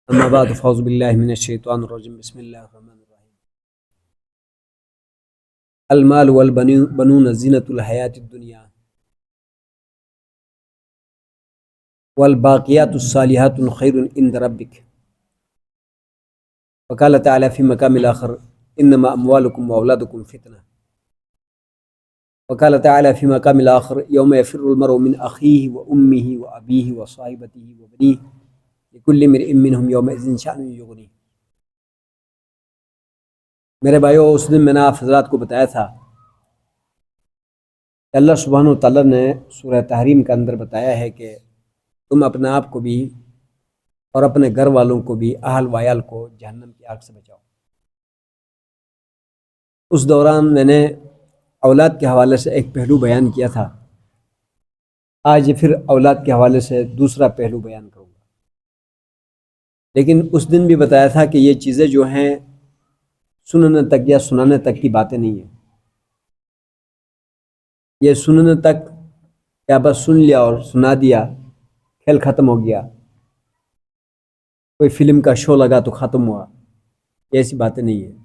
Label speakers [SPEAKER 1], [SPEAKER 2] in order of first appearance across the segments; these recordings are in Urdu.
[SPEAKER 1] اما بعد فاعوذ باللہ من الشیطان الرجیم بسم اللہ الرحمن الرحیم المال والبنون زینۃ الحیات الدنیا والباقیات الصالحات خیر عند ربک وقال تعالی فی مقام الآخر انما اموالکم واولادکم فتنہ وقال تعالی فی مقام الآخر یوم یفر المرء من اخیہ وامہ وابیہ وصاحبتہ وبنیہ لکل امرئ منہم یومئذ شأن یغنیہ۔ میرے بھائیو، اس دن میں نے آپ حضرات کو بتایا تھا کہ اللہ سبحانہ وتعالیٰ نے سورہ تحریم کے اندر بتایا ہے کہ تم اپنے آپ کو بھی اور اپنے گھر والوں کو بھی، اہل وعیال کو جہنم کی آگ سے بچاؤ۔ اس دوران میں نے اولاد کے حوالے سے ایک پہلو بیان کیا تھا، آج پھر اولاد کے حوالے سے دوسرا پہلو بیان کروں گا۔ لیکن اس دن بھی بتایا تھا کہ یہ چیزیں جو ہیں سننے تک یا سنانے تک کی باتیں نہیں ہیں۔ یہ سننے تک یا بس سن لیا اور سنا دیا، کھیل ختم ہو گیا، کوئی فلم کا شو لگا تو ختم ہوا، ایسی باتیں نہیں ہیں۔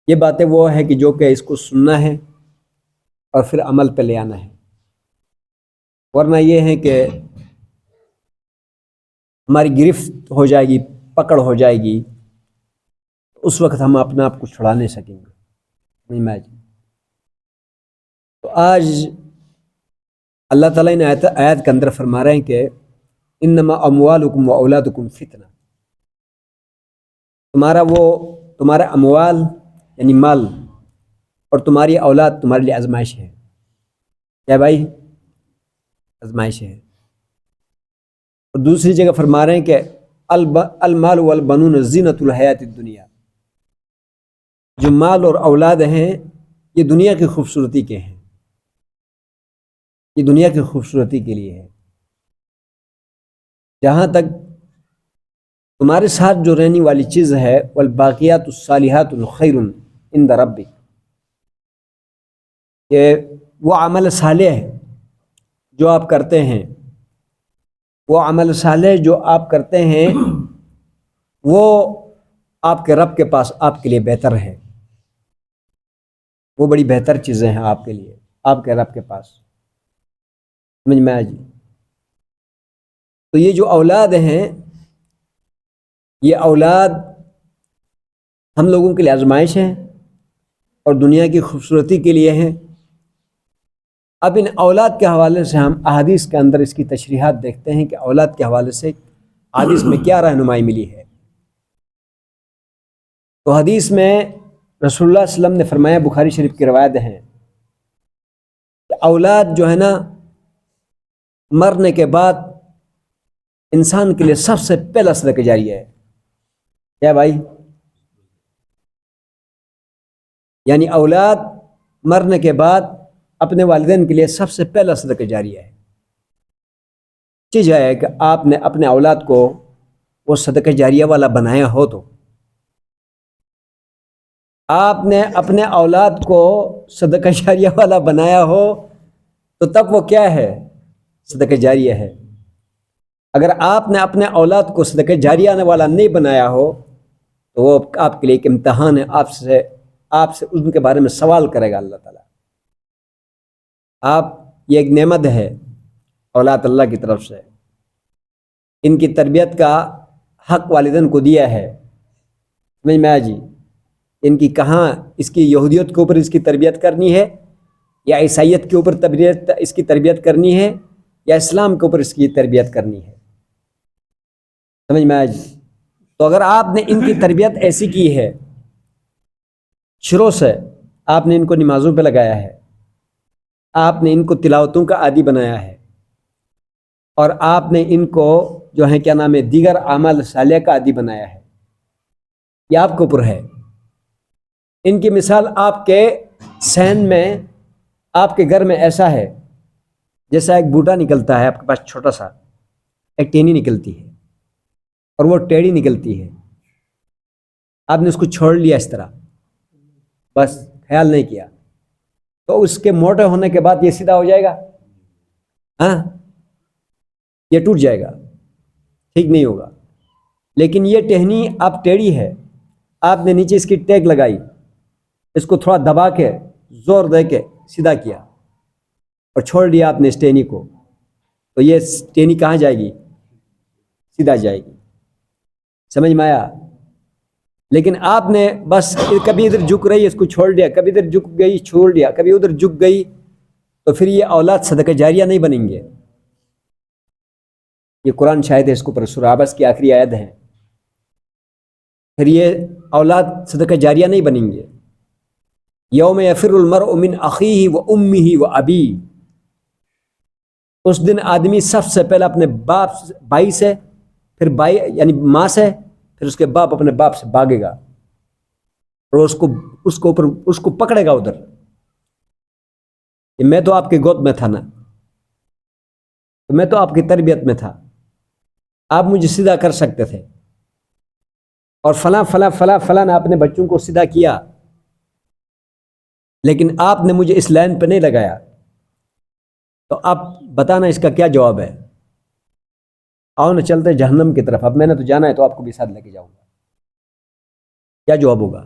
[SPEAKER 1] یہ باتیں وہ ہے کہ جو کہ اس کو سننا ہے اور پھر عمل پہ لے آنا ہے، ورنہ یہ ہے کہ ہماری گرفت ہو جائے گی، پکڑ ہو جائے گی، اس وقت ہم اپنے آپ کو چھڑا نہیں سکیں گے۔ تو آج اللہ تعالیٰ نے آیت کے اندر فرما رہے ہیں کہ انما اموالکم و اولادکم فتنہ، تمہارا اموال یعنی مال اور تمہاری اولاد تمہارے لیے آزمائش ہے۔ کیا بھائی؟ آزمائش ہے۔ اور دوسری جگہ فرما رہے ہیں کہ المال والبنون زینۃ الحیات الدنیا، جو مال اور اولاد ہیں یہ دنیا کی خوبصورتی کے ہیں، یہ دنیا کی خوبصورتی کے لیے ہے۔ جہاں تک تمہارے ساتھ جو رہنے والی چیز ہے والباقیات الصالحات خیر عند ربک، کہ وہ عمل صالح جو آپ کرتے ہیں، وہ عمل صالح جو آپ کرتے ہیں وہ آپ کے رب کے پاس آپ کے لیے بہتر ہے، وہ بڑی بہتر چیزیں ہیں آپ کے لیے، آپ کے رب کے پاس۔ سمجھ میں آئی؟ تو یہ جو اولاد ہیں، یہ اولاد ہم لوگوں کے لیے آزمائش ہے اور دنیا کی خوبصورتی کے لیے ہے۔ اب ان اولاد کے حوالے سے ہم احادیث کے اندر اس کی تشریحات دیکھتے ہیں کہ اولاد کے حوالے سے حدیث میں کیا رہنمائی ملی ہے۔ تو حدیث میں رسول اللہ صلی اللہ علیہ وسلم نے فرمایا، بخاری شریف کی روایت ہے کہ اولاد جو ہے نا، مرنے کے بعد انسان کے لیے سب سے پہلا صدقہ جاریہ ہے۔ کیا بھائی؟ یعنی اولاد مرنے کے بعد اپنے والدین کے لیے سب سے پہلا صدقہ جاریہ ہے۔ چیز ہے کہ آپ نے اپنے اولاد کو وہ صدقہ جاریہ والا بنایا ہو، تو آپ نے اپنے اولاد کو صدقہ جاریہ والا بنایا ہو تو تب وہ کیا ہے؟ صدقہ جاریہ ہے۔ اگر آپ نے اپنے اولاد کو صدقہ جاریہ والا نہیں بنایا ہو تو وہ آپ کے لیے ایک امتحان ہے، آپ سے ان کے بارے میں سوال کرے گا اللہ تعالیٰ۔ یہ ایک نعمت ہے اولاد اللہ کی طرف سے، ان کی تربیت کا حق والدین کو دیا ہے۔ سمجھ میں آیا جی؟ ان کی کہاں اس کی یہودیت کے اوپر اس کی تربیت کرنی ہے، یا عیسائیت کے اوپر اس کی تربیت کرنی ہے، یا اسلام کے اوپر اس کی تربیت کرنی ہے۔ سمجھ میں آیا جی؟ تو اگر آپ نے ان کی تربیت ایسی کی ہے، شروع سے آپ نے ان کو نمازوں پہ لگایا ہے، آپ نے ان کو تلاوتوں کا عادی بنایا ہے، اور آپ نے ان کو جو ہے کیا نام ہے دیگر اعمال صالحہ کا عادی بنایا ہے، یہ آپ کے اوپر ہے۔ ان کی مثال آپ کے صحن میں، آپ کے گھر میں ایسا ہے جیسا ایک بوٹا نکلتا ہے آپ کے پاس، چھوٹا سا ایک ٹینی نکلتی ہے اور وہ ٹیڑھی نکلتی ہے، آپ نے اس کو چھوڑ لیا اس طرح، بس خیال نہیں کیا، تو اس کے موٹے ہونے کے بعد یہ سیدھا ہو جائے گا؟ ہاں، یہ ٹوٹ جائے گا، ٹھیک نہیں ہوگا۔ لیکن یہ ٹہنی اب ٹیڑھی ہے، آپ نے نیچے اس کی ٹیک لگائی، اس کو تھوڑا دبا کے زور دے کے سیدھا کیا اور چھوڑ دیا آپ نے اس ٹہنی کو، تو یہ ٹہنی کہاں جائے گی؟ سیدھا جائے گی۔ سمجھ میں آیا؟ لیکن آپ نے بس کبھی ادھر جھک رہی اس کو چھوڑ دیا، کبھی ادھر جھک گئی چھوڑ دیا، کبھی ادھر جھک گئی، تو پھر یہ اولاد صدقہ جاریہ نہیں بنیں گے۔ یہ قرآن شاہد ہے اس کو پر، سورہ عبس کی آخری آیت ہے۔ پھر یہ اولاد صدقہ جاریہ نہیں بنیں گے۔ یوم یفر المرء من اخیہ و امہ و ابیہ، اس دن آدمی سب سے پہلے اپنے بھائی سے، پھر بھائی یعنی ماں سے، پھر اس کے باپ اپنے باپ سے بھاگے گا اور اس کو پکڑے گا ادھر کہ میں تو آپ کی گود میں تھا نا، میں تو آپ کی تربیت میں تھا، آپ مجھے سیدھا کر سکتے تھے، اور فلاں فلاں فلاں فلاں نے اپنے بچوں کو سیدھا کیا، لیکن آپ نے مجھے اس لائن پہ نہیں لگایا، تو آپ بتانا اس کا کیا جواب ہے؟ آؤ نہ چلتے جہنم کی طرف، اب میں نے تو جانا ہے تو آپ کو بھی ساتھ لے کے جاؤں گا۔ کیا جواب ہوگا؟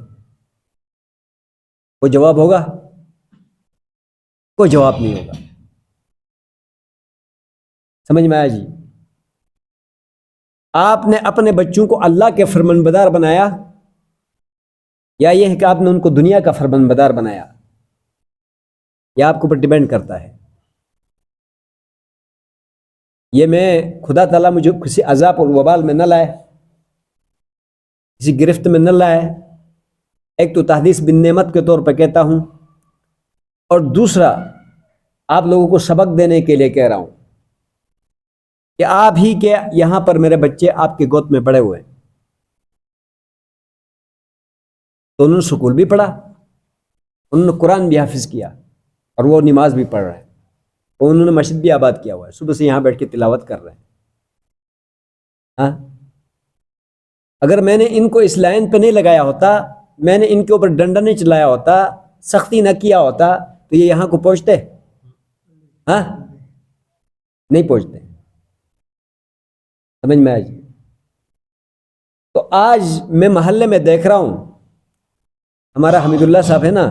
[SPEAKER 1] کوئی جواب ہوگا؟ کوئی جواب نہیں ہوگا۔ سمجھ میں آیا جی؟ آپ نے اپنے بچوں کو اللہ کے فرمانبردار بنایا یا یہ ہے کہ آپ نے ان کو دنیا کا فرمانبردار بنایا؟ یہ آپ کے اوپر ڈیپینڈ کرتا ہے۔ یہ میں خدا تعالیٰ مجھے کسی عذاب اور وبال میں نہ لائے، کسی گرفت میں نہ لائے، ایک تو تحدیث بن نعمت کے طور پہ کہتا ہوں، اور دوسرا آپ لوگوں کو سبق دینے کے لیے کہہ رہا ہوں کہ آپ ہی کے یہاں پر میرے بچے آپ کی گود میں پڑے ہوئے ہیں، تو انہوں نے سکول بھی پڑھا، انہوں نے قرآن بھی حافظ کیا، اور وہ نماز بھی پڑھ رہے ہیں، اور انہوں نے مسجد بھی آباد کیا ہوا ہے، صبح سے یہاں بیٹھ کے تلاوت کر رہے ہیں۔ ہاں، اگر میں نے ان کو اس لائن پہ نہیں لگایا ہوتا، میں نے ان کے اوپر ڈنڈا نہیں چلایا ہوتا، سختی نہ کیا ہوتا، تو یہ یہاں کو پہنچتے؟ ہاں، نہیں پہنچتے۔ سمجھ میں آئی جی؟ تو آج میں محلے میں دیکھ رہا ہوں، ہمارا حمید اللہ صاحب ہے نا،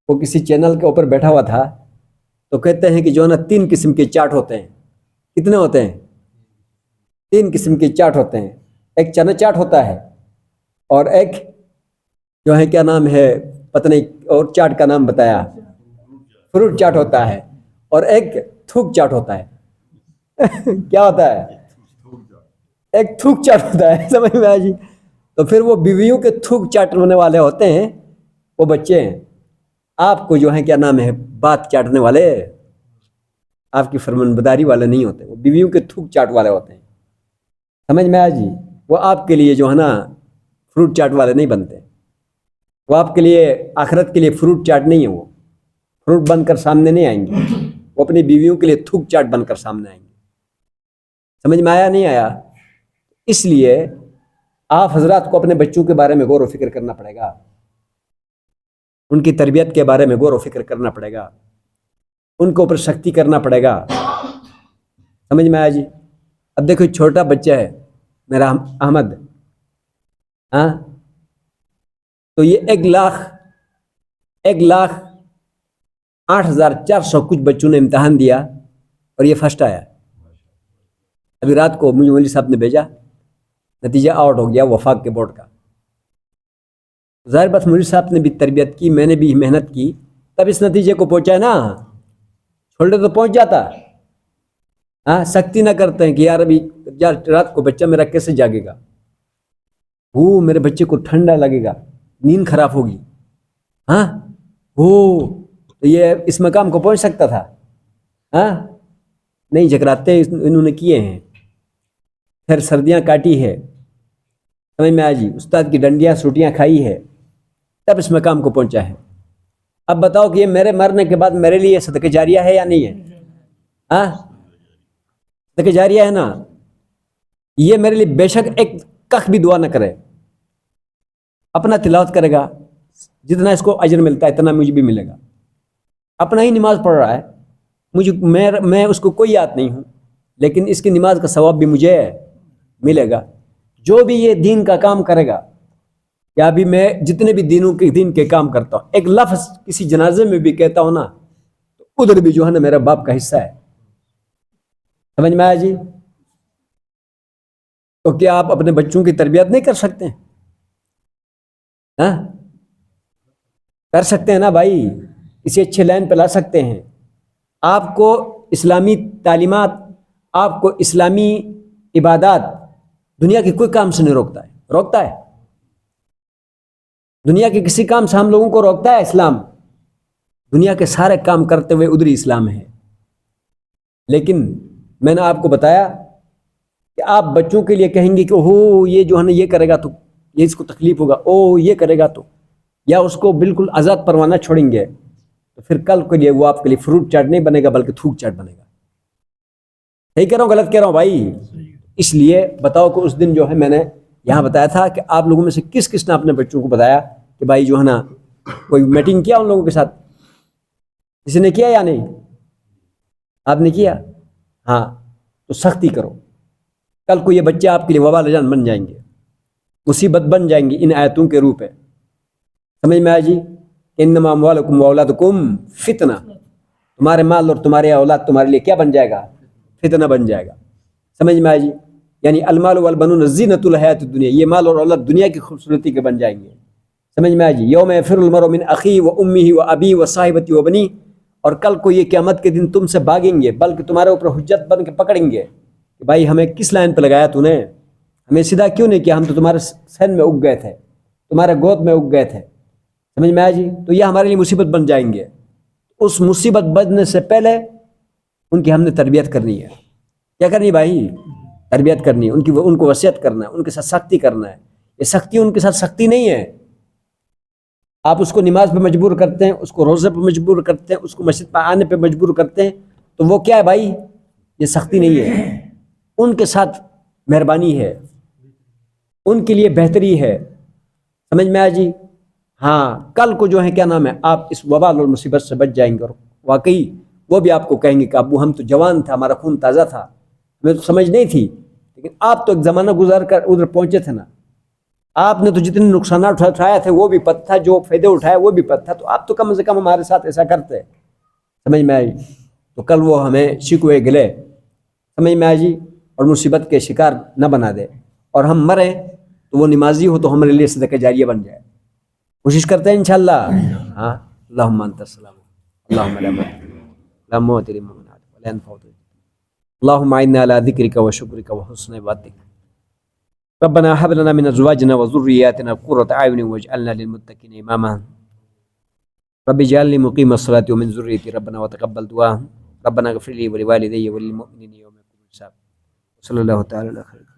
[SPEAKER 1] وہ کسی چینل کے اوپر بیٹھا ہوا تھا، تو کہتے ہیں کہ جو ہے نا 3 قسم کے چاٹ ہوتے ہیں۔ کتنے ہوتے ہیں؟ 3 قسم کے چاٹ ہوتے ہیں۔ ایک چنا چاٹ ہوتا ہے، اور ایک جو ہے کیا نام ہے پتہ نہیں، اور چاٹ کا نام بتایا، فروٹ چاٹ ہوتا ہے، اور ایک تھوک چاٹ ہوتا ہے۔ کیا ہوتا ہے؟ ایک تھوک چاٹ ہوتا ہے۔ سمجھ میں آیا جی؟ تو پھر وہ بیویوں کے تھوک چاٹنے والے ہوتے ہیں، وہ بچے ہیں۔ آپ کو جو ہے کیا نام ہے بات چاٹنے والے، آپ کی فرمانبرداری والے نہیں ہوتے، وہ بیویوں کے تھوک چاٹ والے ہوتے ہیں۔ سمجھ میں آیا جی؟ وہ آپ کے لیے جو ہے نا فروٹ چاٹ والے نہیں بنتے، وہ آپ کے لیے آخرت کے لیے فروٹ چاٹ نہیں ہے، وہ فروٹ بن کر سامنے نہیں آئیں گے، وہ اپنی بیویوں کے لیے تھوک چاٹ بن کر سامنے آئیں گے۔ سمجھ میں آیا نہیں آیا؟ اس لیے آپ حضرات کو اپنے بچوں کے بارے میں غور و فکر کرنا پڑے گا، ان کی تربیت کے بارے میں غور و فکر کرنا پڑے گا، ان کے اوپر سختی کرنا پڑے گا۔ سمجھ میں آیا جی؟ اب دیکھو چھوٹا بچہ ہے میرا احمد، ہاں، تو یہ 1,08,400 کچھ بچوں نے امتحان دیا اور یہ فرسٹ آیا۔ ابھی رات کو مجھے مولوی صاحب نے بھیجا، نتیجہ آؤٹ ہو گیا وفاق کے بورڈ کا۔ ظاہر بات مولوی صاحب نے بھی تربیت کی، میں نے بھی محنت کی، تب اس نتیجے کو پہنچا ہے نا، چھوڑے تو پہنچ جاتا۔ ہاں، سختی نہ کرتے ہیں کہ یار ابھی رات کو بچہ میرا کیسے جاگے گا، وہ میرے بچے کو ٹھنڈا لگے گا، نیند خراب ہوگی، ہاں وہ تو یہ اس مقام کو پہنچ سکتا تھا؟ ہاں، نہیں، جگراتے انہوں نے کیے ہیں، پھر سردیاں کاٹی ہے، سمجھ میں آیا جی؟ استاد کی ڈنڈیاں سوٹیاں کھائی ہے، تب اس مقام کو پہنچا ہے۔ اب بتاؤ کہ یہ میرے مرنے کے بعد میرے لیے صدقہ جاریہ ہے یا نہیں ہے؟ ہاں، صدقہ جاریہ ہے نا۔ یہ میرے لیے بے شک ایک کخ بھی دعا نہ کرے، اپنا تلاوت کرے گا، جتنا اس کو اجر ملتا ہے اتنا مجھے بھی ملے گا، اپنا ہی نماز پڑھ رہا ہے، میں اس کو کوئی یاد نہیں ہوں، لیکن اس کی نماز کا ثواب بھی مجھے ملے گا۔ جو بھی یہ دین کا کام کرے گا، یا ابھی میں جتنے بھی دین کے کام کرتا ہوں، ایک لفظ کسی جنازے میں بھی کہتا ہوں نا، تو ادھر بھی جو ہے نا میرا باپ کا حصہ ہے. سمجھ میں آیا جی؟ تو کیا آپ اپنے بچوں کی تربیت نہیں کر سکتے ہیں؟ ہاں کر سکتے ہیں نا بھائی، اسے اچھے لائن پہ لا سکتے ہیں. آپ کو اسلامی تعلیمات، آپ کو اسلامی عبادات دنیا کے کوئی کام سے نہیں روکتا ہے. دنیا کے کسی کام سے ہم لوگوں کو روکتا ہے اسلام؟ دنیا کے سارے کام کرتے ہوئے ادھر اسلام ہے. لیکن میں نے آپ کو بتایا کہ آپ بچوں کے لیے کہیں گے کہ ہو یہ جو ہے نا یہ کرے گا تو یہ اس کو تکلیف ہوگا، او یہ کرے گا تو، یا اس کو بالکل آزاد پروانہ چھوڑیں گے، تو پھر کل کے لیے وہ آپ کے لیے فروٹ چاٹ نہیں بنے گا بلکہ تھوک چاٹ بنے گا. صحیح کہہ رہا ہوں غلط کہہ رہا ہوں بھائی؟ اس لیے بتاؤ کہ اس دن جو ہے میں نے یہاں بتایا تھا کہ آپ لوگوں میں سے کس کس نے اپنے بچوں کو بتایا کہ بھائی جو ہے نا کوئی میٹنگ کیا ان لوگوں کے ساتھ؟ کسی نے کیا یا نہیں؟ آپ نے کیا؟ ہاں تو سختی کرو. کل کو یہ بچے آپ کے لیے وبال جان بن جائیں گے، مصیبت بن جائیں گی ان آیتوں کے روپ ہے. سمجھ میں آیا جی؟ انما اموالکم واولادکم فتنہ، تمہارے مال اور تمہارے اولاد تمہارے لیے کیا بن جائے گا؟ فتنہ بن جائے گا. سمجھ میں آیا جی؟ یعنی المال والبنون زینۃ الحیات الدنیا، یہ مال اور اولاد دنیا کی خوبصورتی کے بن جائیں گے. سمجھ میں آیا جی؟ یوم یفر المرء من اخیہ و امہ و ابیہ و صاحبتہ و بنیہ، اور کل کو یہ قیامت کے دن تم سے بھاگیں گے بلکہ تمہارے اوپر حجت بن کے پکڑیں گے کہ بھائی ہمیں کس لائن پہ لگایا تو نے، ہمیں سیدھا کیوں نہیں کیا، ہم تو تمہارے سین میں اگ گئے تھے، تمہارے گود میں اگ گئے تھے. سمجھ میں آیا جی؟ تو یہ ہمارے لیے مصیبت بن جائیں گے. اس مصیبت بننے سے پہلے ان کی ہم نے تربیت کرنی ہے. کیا کرنی بھائی؟ تربیت کرنی ہے ان کو وصیت کرنا ہے، ان کے ساتھ سختی کرنا ہے. یہ سختی ان کے ساتھ سختی نہیں ہے. آپ اس کو نماز پہ مجبور کرتے ہیں، اس کو روزے پہ مجبور کرتے ہیں، اس کو مسجد پہ آنے پہ مجبور کرتے ہیں، تو وہ کیا ہے بھائی؟ یہ سختی نہیں ہے. ان کے ساتھ مہربانی ہے، ان کے لیے بہتری ہے. سمجھ میں آیا جی؟ ہاں کل کو جو ہے کیا نام ہے آپ اس وبال اور مصیبت سے بچ جائیں گے. اور واقعی وہ بھی آپ کو کہیں گے کہ ابو ہم تو جوان تھا، ہمارا خون تازہ تھا، ہمیں تو سمجھ نہیں تھی، لیکن آپ تو ایک زمانہ گزار کر ادھر پہنچے تھے نا، آپ نے تو جتنے نقصانات اٹھائے تھے وہ بھی پتہ تھا، جو فائدے اٹھائے وہ بھی پتہ تھا، تو آپ تو کم سے کم ہمارے ساتھ ایسا کرتے. سمجھ میں آئی؟ تو کل وہ ہمیں شکوے گلے، سمجھ میں آئی جی، اور مصیبت کے شکار نہ بنا دے. اور ہم مریں تو وہ نمازی ہو تو ہمارے لیے صدقہ جاریہ بن جائے. کوشش کرتے ہیں انشاءاللہ. ہاں اللہم انت السلام اللہم لا موت لمن ولا ينفع. اللہم اعنا علی ذکرک و شکرک و حسن عبادتک. ربنا هب لنا من ازواجنا وذرياتنا قرة اعین واجعلنا للمتقین اماما. رب اجعلنی مقیم الصلاة ومن ذریتی ربنا وتقبل دعاء. ربنا اغفر لي ولوالدي وللمؤمنين يوم يقوم الحساب. صلی اللہ تعالی علیہ وسلم.